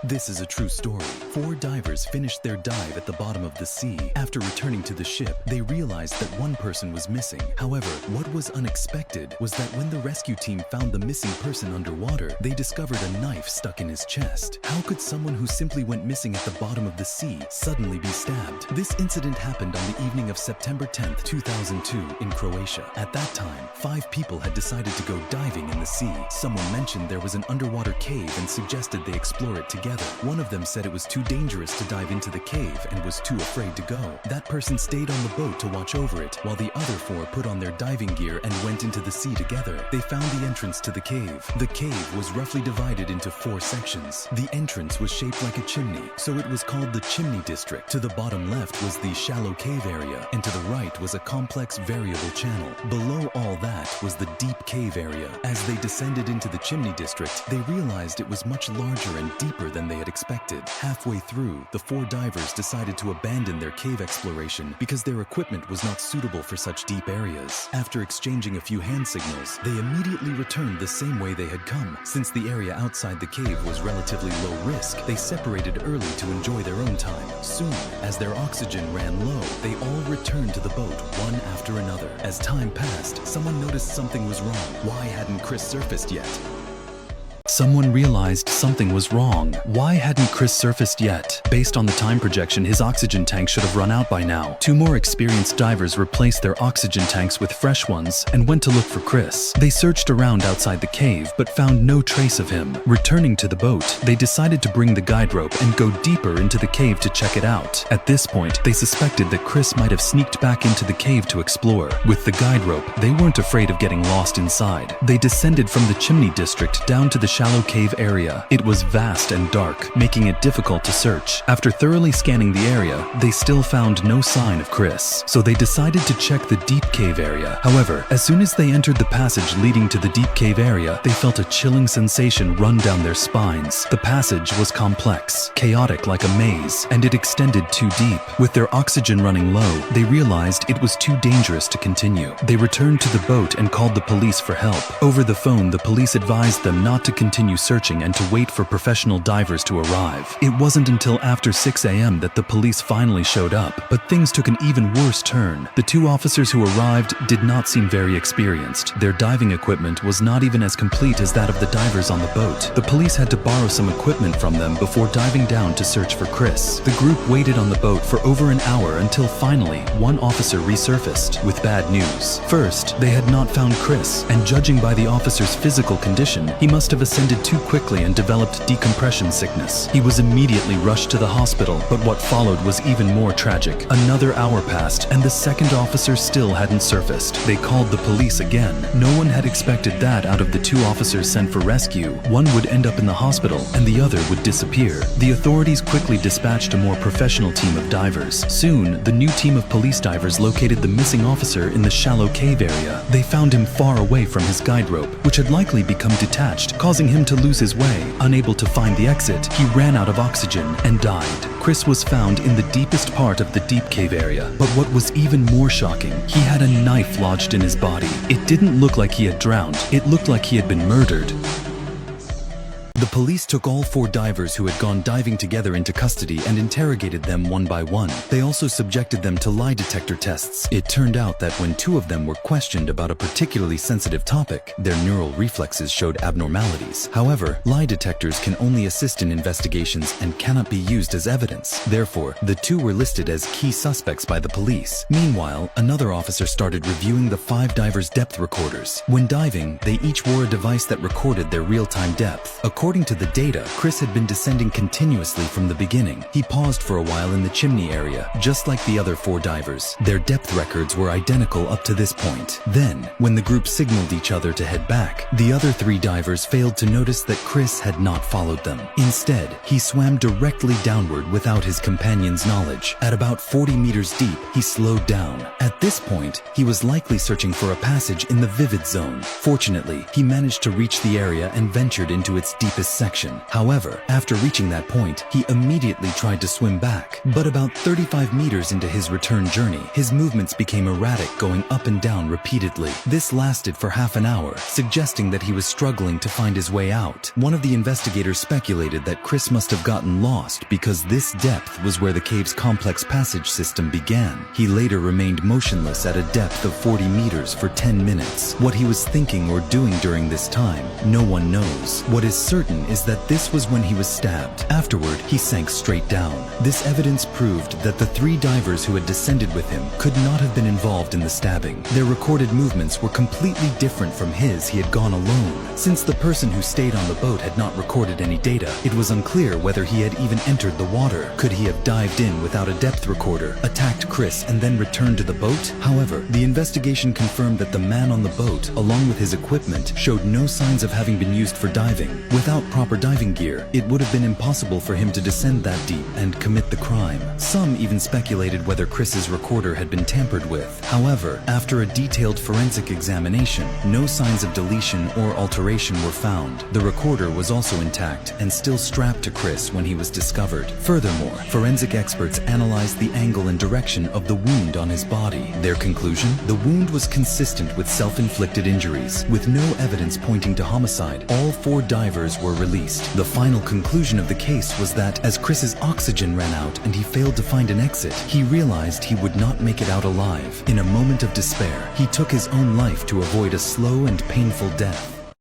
This is a true story. 4 divers finished their dive at the bottom of the sea. After returning to the ship, they realized that one person was missing. However, what was unexpected was that when the rescue team found the missing person underwater, they discovered a knife stuck in his chest. How could someone who simply went missing at the bottom of the sea suddenly be stabbed? This incident happened on the evening of September 10th, 2002 in Croatia. At that time, 5 people had decided to go diving in the sea. Someone mentioned there was an underwater cave and suggested they explore it together. One of them said it was too dangerous to dive into the cave and was too afraid to go. That person stayed on the boat to watch over it, while the other 4 put on their diving gear and went into the sea together. They found the entrance to the cave. The cave was roughly divided into 4 sections. The entrance was shaped like a chimney, so it was called the Chimney District. To the bottom left was the shallow cave area, and to the right was a complex variable channel. Below all that was the deep cave area. As they descended into the Chimney District, they realized it was much larger and deeper than they had expected. Halfway through, the 4 divers decided to abandon their cave exploration because their equipment was not suitable for such deep areas. After exchanging a few hand signals, they immediately returned the same way they had come. Since the area outside the cave was relatively low risk, they separated early to enjoy their own time. Soon, as their oxygen ran low, they all returned to the boat, one after another. As time passed, someone noticed something was wrong. Why hadn't Chris surfaced yet? Someone realized something was wrong. Why hadn't Chris surfaced yet? Based on the time projection, his oxygen tank should have run out by now. 2 more experienced divers replaced their oxygen tanks with fresh ones and went to look for Chris. They searched around outside the cave, but found no trace of him. Returning to the boat, they decided to bring the guide rope and go deeper into the cave to check it out. At this point, they suspected that Chris might have sneaked back into the cave to explore. With the guide rope, they weren't afraid of getting lost inside. They descended from the Chimney District down to the shallow cave area. It was vast and dark, making it difficult to search. After thoroughly scanning the area, they still found no sign of Chris, so they decided to check the deep cave area. However, as soon as they entered the passage leading to the deep cave area, they felt a chilling sensation run down their spines. The passage was complex, chaotic like a maze, and it extended too deep. With their oxygen running low, they realized it was too dangerous to continue. They returned to the boat and called the police for help. Over the phone, the police advised them not to continue searching and to wait for professional divers to arrive. It wasn't until after 6 a.m. that the police finally showed up, but things took an even worse turn. The 2 officers who arrived did not seem very experienced. Their diving equipment was not even as complete as that of the divers on the boat. The police had to borrow some equipment from them before diving down to search for Chris. The group waited on the boat for over an hour until finally one officer resurfaced with bad news. First, they had not found Chris, and judging by the officer's physical condition, he must have ascended too quickly and developed decompression sickness. He was immediately rushed to the hospital, but what followed was even more tragic. Another hour passed, and the second officer still hadn't surfaced. They called the police again. No one had expected that out of the 2 officers sent for rescue. One would end up in the hospital, and the other would disappear. The authorities quickly dispatched a more professional team of divers. Soon, the new team of police divers located the missing officer in the shallow cave area. They found him far away from his guide rope, which had likely become detached, causing him to lose his way. Unable to find the exit, he ran out of oxygen and died. Chris was found in the deepest part of the deep cave area, but what was even more shocking, he had a knife lodged in his body. It didn't look like he had drowned, it looked like he had been murdered. The police took all 4 divers who had gone diving together into custody and interrogated them one by one. They also subjected them to lie detector tests. It turned out that when 2 of them were questioned about a particularly sensitive topic, their neural reflexes showed abnormalities. However, lie detectors can only assist in investigations and cannot be used as evidence. Therefore, the 2 were listed as key suspects by the police. Meanwhile, another officer started reviewing the 5 divers' depth recorders. When diving, they each wore a device that recorded their real-time depth. According to the data, Chris had been descending continuously from the beginning. He paused for a while in the chimney area, just like the other 4 divers. Their depth records were identical up to this point. Then, when the group signaled each other to head back, the other 3 divers failed to notice that Chris had not followed them. Instead, he swam directly downward without his companion's knowledge. At about 40 meters deep, he slowed down. At this point, he was likely searching for a passage in the vivid zone. Fortunately, he managed to reach the area and ventured into its deepest this section. However, after reaching that point, he immediately tried to swim back. But about 35 meters into his return journey, his movements became erratic, going up and down repeatedly. This lasted for half an hour, suggesting that he was struggling to find his way out. One of the investigators speculated that Chris must have gotten lost because this depth was where the cave's complex passage system began. He later remained motionless at a depth of 40 meters for 10 minutes. What he was thinking or doing during this time, no one knows. What is certain is that this was when he was stabbed. Afterward, he sank straight down. This evidence proved that the 3 divers who had descended with him could not have been involved in the stabbing. Their recorded movements were completely different from his. He had gone alone. Since the person who stayed on the boat had not recorded any data, it was unclear whether he had even entered the water. Could he have dived in without a depth recorder, attacked Chris, and then returned to the boat? However, the investigation confirmed that the man on the boat, along with his equipment, showed no signs of having been used for diving. Without proper diving gear, it would have been impossible for him to descend that deep and commit the crime. Some even speculated whether Chris's recorder had been tampered with. However, after a detailed forensic examination, no signs of deletion or alteration were found. The recorder was also intact and still strapped to Chris when he was discovered. Furthermore, forensic experts analyzed the angle and direction of the wound on his body. Their conclusion? The wound was consistent with self-inflicted injuries. With no evidence pointing to homicide, all 4 divers were released. The final conclusion of the case was that as Chris's oxygen ran out and he failed to find an exit, he realized he would not make it out alive. In a moment of despair, he took his own life to avoid a slow and painful death.